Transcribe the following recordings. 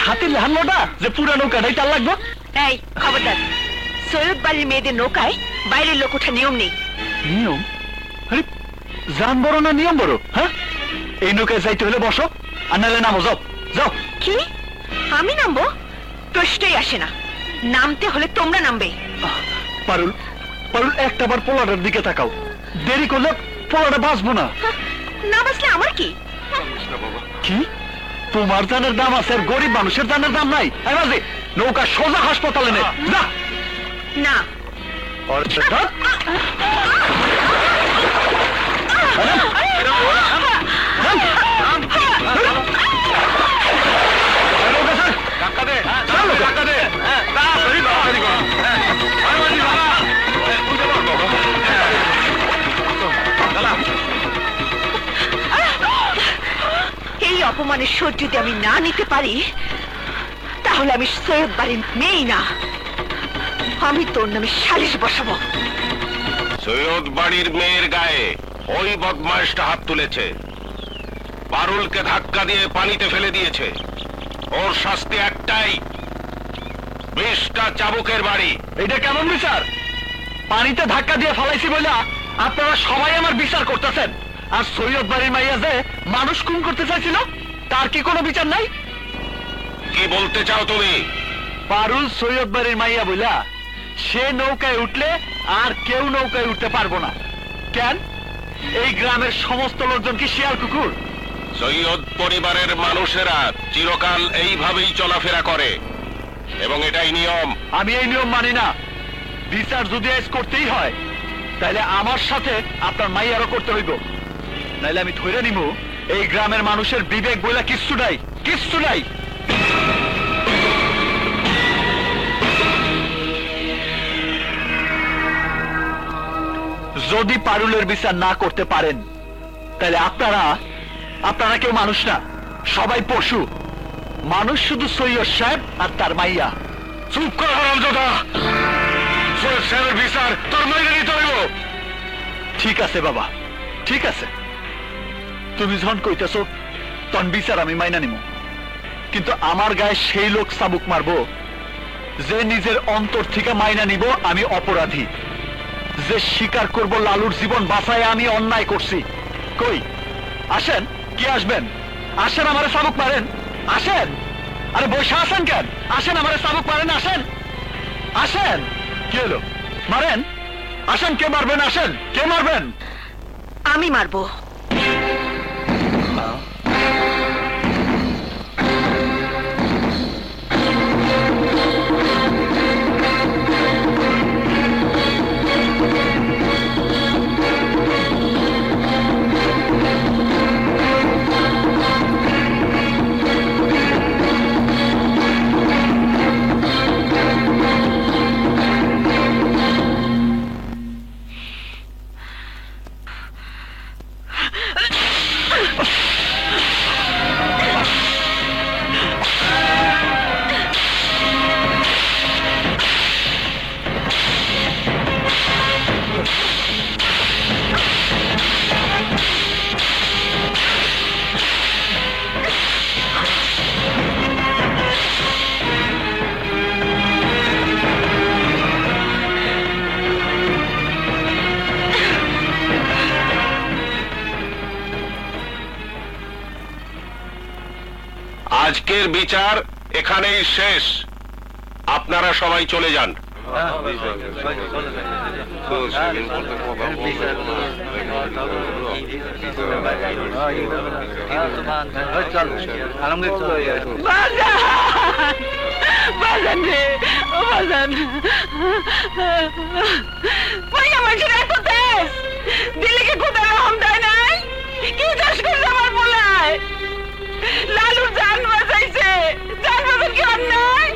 হাতির লেহান নৌকা যে পুরা নৌকাটাই তার লাগবো। এই খবরদার, সৈয়দ বাড়ির মেয়েদের নৌকায় বাইরের লোক ওঠা নিয়ম নেই। নিয়ম? আরে জান বড় না নিয়ম বড়? হ্যাঁ, এই নৌকায় যাইতে হলে বসো, আর নাহলে নামো। যাও যাও। কি আমি নামবো? প্রশ্নই আসে না। নামতে হলে তোমরা নামবে। পারুল, পারুল একটাবার পোলাটার দিকে তাকাও, দেরি করলে পোলাটা বাঁচবো না। না বাঁচলে আমার কি? কি তোমার জানের দাম আছে আর গরিব মানুষের জানের দাম নাই? নৌকা সোজা হাসপাতালে নে। না। এই অপমানের শোধ যদি আমি না নিতে পারি, তাহলে আমি সৈয়দ বাড়ির মেয়েই না, আমি তোর নামে সালিশ বসাবো। সৈয়দ বাড়ির মেয়ের গায়ে ওই বদমাইশটা হাত তুলেছে, পারুলকে ধাক্কা দিয়ে পানিতে ফেলে দিয়েছে। ওর শাস্তি একটাই, 20টা চাবুকের বাড়ি। এটা কেমন বিচার? পানিতে ধাক্কা দিয়ে ফেলাইছি বলে আপনারা সবাই আমার বিচার করতেছেন, আর সৈয়দ বাড়ির মাইয়া যে মানুষ খুন করতে চাইছিল তার কি কোনো বিচার নাই? কি বলতে চাও তুমি? পারুল সৈয়দ বাড়ির মাইয়া বইলা সে নৌকায় উঠলে আর কেউ নৌকায় উঠতে পারবো না। কেন? এই গ্রামের সমস্ত লোকজন কি শিয়াল কুকুর? সৈয়দ পরিবারের মানুষেরা চিরকাল এইভাবেই চলাফেরা করে এবং এটাই নিয়ম। আমি এই নিয়ম মানি না। বিচার যদি আজ করতেই হয় তাহলে আমার সাথে আপনার মাইয়ারও করতে হইব, নাইলে আমি ধরে নিব এই গ্রামের মানুষের বিবেক বলে কিচ্ছু নাই, কিচ্ছু নাই। যদি পারুলের বিচার না করতে পারেন তাহলে আপনারা কেউ মানুষ না, সবাই পশু। মানুষ শুধু সৈয়দ সাহেব আর তার মাইয়া। চুপ কর হারামজাদা, সৈয়দ সাহেবের বিচার তোর মাইনে নিতে হইব। ঠিক আছে বাবা, ঠিক আছে, তুমি যখন কইতেছ তখন বিচার আমি মাইনা নিব, কিন্তু আমার গায়ে সেই লোক চাবুক মারবো যে নিজের অন্তর থেকে মাইনা নিব আমি অপরাধী, যে স্বীকার করব লালুর জীবন বাঁচায় আমি অন্যায় করছি। কই আসেন, কি আসবেন? আসেন, আমারে চাবুক মারেন, আসেন। আরে বসে আসেন কেন? আসেন, আমারে চাবুক মারেন, আসেন, আসেন। কি হলো? মারেন, আসেন। কে মারবেন? আসেন, কে মারবেন? আমি মারবো। আজকের বিচার এখানেই শেষ, আপনারা সবাই চলে যান। দিলে কি কোথায় রহম দেয় নাই? কি চাষ করছে আমার বলায়? লালুর জান বাঁচাইছে, জান বাঁচান কি অন্যায়?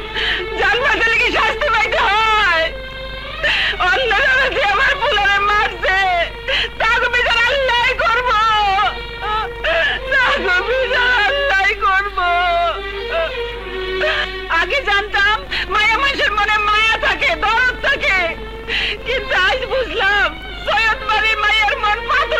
জান বাঁচালে কি শাস্তি পাইতে হয়? অন্যরা যে আমার পোলারে মারছে তাকে বিচার আল্লাহ করব, তাকে বিচার আল্লাহ করব। আগে জানতাম মায়া মানুষের মনে মায়া থাকে, দরদ থাকে, কিন্তু আজ বুঝলাম সৈয়দ বাড়ির মায়ের মন পাথর।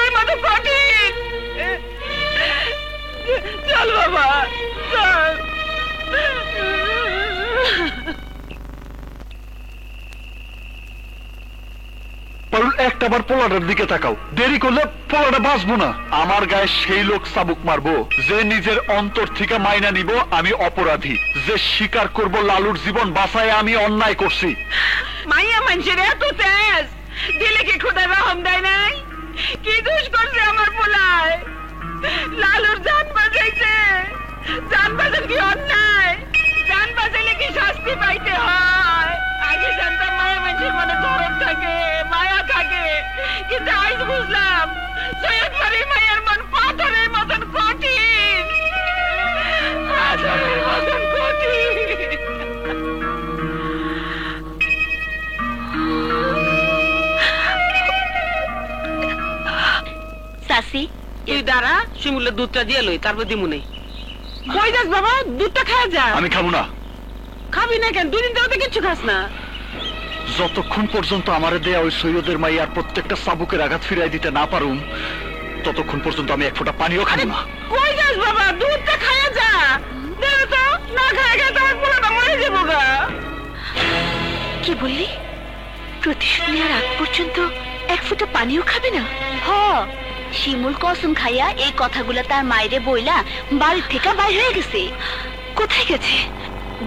একটাবার পোলাটার দিকে তাকাও, দেরি করলে পোলাটা বাঁচবো না। আমার গায়ে সেই লোক চাবুক মারবো যে নিজের অন্তর থেকে মাইনা নিব আমি অপরাধী, যে স্বীকার করব লালুর জীবন বাঁচায় আমি অন্যায় করছি। মাইয়া মানুষের এত তেজ, দিলে কি খোদা রহম দেয় নাই? কি দোষ করছে আমার পোলায়? লালুর জান বাঁচাইছে, জান বাঁচান কি অন্যায়? জান বাঁচাইলে কি শাস্তি পাইতে হয়? আগে জানতাম মায়া মানুষের মনে দরদ থাকে, মায়া থাকে, কিন্তু আজ বুঝলাম সৈয়দ বাড়ির মায়ের মন পাথরের মতন কঠিন, পাথরের মতন কঠিন। চাচি, তুই দাঁড়া, শিমুলের দুধটা দিয়ে লই, তারপর দিমুনে। কই যাস বাবা? দুধটা খাওয়া যা। আমি খাবো না। খাবি না কেন? 2 দিন ধরে তো কিচ্ছু খাস না। যতক্ষণ পর্যন্ত আমারে দেয়া ওই সৈয়দের মাইয়ার প্রত্যেকটা চাবুকের আঘাত ফিরাই দিতে না পারুম, ততক্ষণ পর্যন্ত আমি এক ফোঁটা পানিও খাবো না। কই যাস বাবা? দুধটা খাওয়া যা। দেখ তো, না খায় গেলে তোমার পোলাটা মরে যাবো গা। কি বললি? প্রতিশোধ নেওয়ার আগ পর্যন্ত এক ফোঁটা পানিও খাবে না? হ, শিমুল কসম খাইয়া এই কথাগুলা তার মায়েরে বইলা বাড়ি থেকে বাইর হয়ে গেছে। কোথায় গেছে?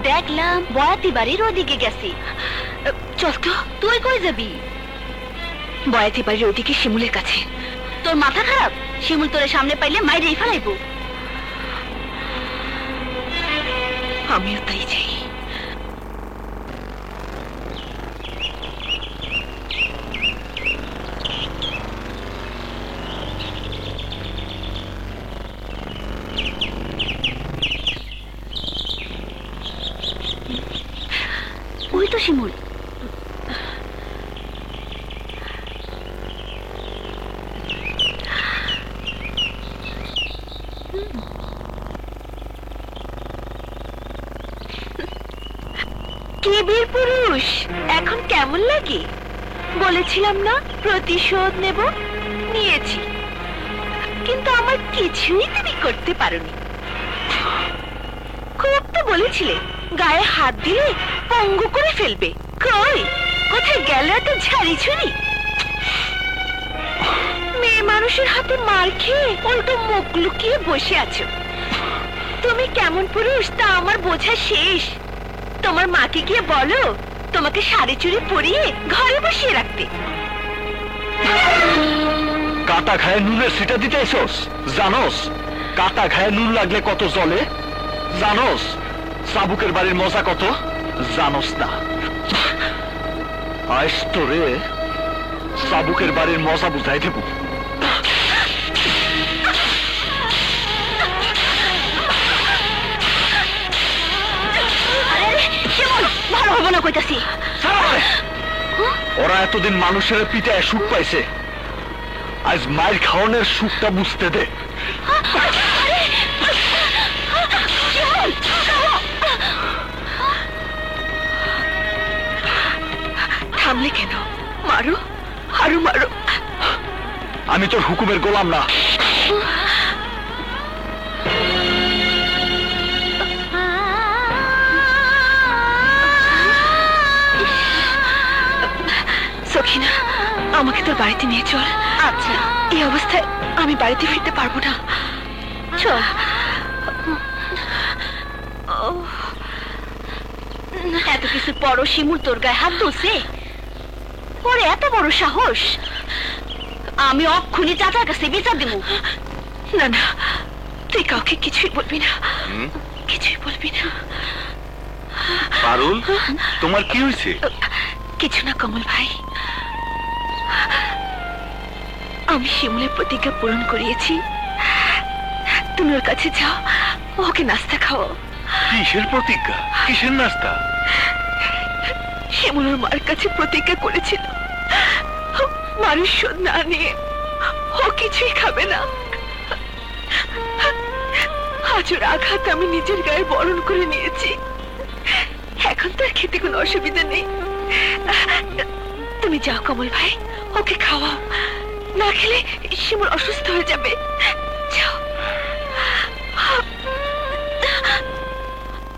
দেখলাম বয়াতি বাড়ির ওদিকে গেছে। চল তো, তুই কই যাবি? বয়াতি বাড়ির ওদিকে শিমুলের কাছে। তোর মাথা খারাপ? শিমুল তোর সামনে পাইলে মাইরেই ফেলাইবো। আমিও তাই চাই। ওই তো শিমুল। কে বীর পুরুষ, এখন কেমন লাগে? বলেছিলাম না প্রতিশোধ নেব, নিয়েছি, কিন্তু আমার কিছুই তুমি করতে পারোনি। খুব তো বলেছিলে গায়ে হাত দিলে পঙ্গু করে ফেলবে। কই, কোথায় গেল এত ঝাড়ি ছুরি? মেয়ে মানুষের হাতে মার খেয়ে উল্টো মুখ লুকিয়ে বসে আছো। তুমি কেমন পুরুষ তা আমার বোঝা শেষ। তোমার মাকে গিয়ে বলো তোমাকে শাড়ি চুড়ি পরিয়ে ঘরে বসিয়ে রাখতে। কাটা খায় নুনের সিটা দিতেছস? জানোস কাটা খায় নুন লাগলে কত জলে? জানোস চাবুকের বাড়ির মজা কত? জানোস না। আজ তোরে চাবুকের বাড়ির মজা বুঝাই দেব। ভালো হবো না কইতাছি। ওরা এতদিন মানুষের পিঠায় সুখ পাইছে, আজ মায়ের খাওয়ানোর সুখটা বুঝতে দে। থামলে কেন? মারো, আরো মারো। আমি তোর হুকুমের গোলাম না। সখিনা, আমাকে তোর বাড়িতে নিয়ে চল। আচ্ছা। এই অবস্থায় আমি বাড়িতে ফিরতে পারবো না। চল। এত কিছু পরও শিমুল তোর গায়ে হাত ধরছে? ওর এত বড় সাহস! আমি অক্ষুনি চাচার কাছে বিচার দেব। না না, তুই কাউকে কিছুই বলবি না, কিছুই বলবি না। পারুল, তোমার কি হয়েছে? কিছু না কমল ভাই, আমি শিমুলের প্রতিজ্ঞা পূরণ করিয়েছি। তুমি ওর কাছে যাও, ওকে নাস্তা খাও। কিসের প্রতিজ্ঞা? কিসের নাস্তা? শিমুল ওর মার কাছে প্রতিজ্ঞা করেছিল মানুষ শোধ না নিয়ে ও কিছুই খাবে না। আজ ওর আঘাত আমি নিজের গায়ে বরণ করে নিয়েছি। এখন তার খেতে কোনো অসুবিধা নেই। তুমি যাও কমল ভাই, ওকে খাওয়াও, না খেলে শিমুল অসুস্থ হয়ে যাবে। যাও।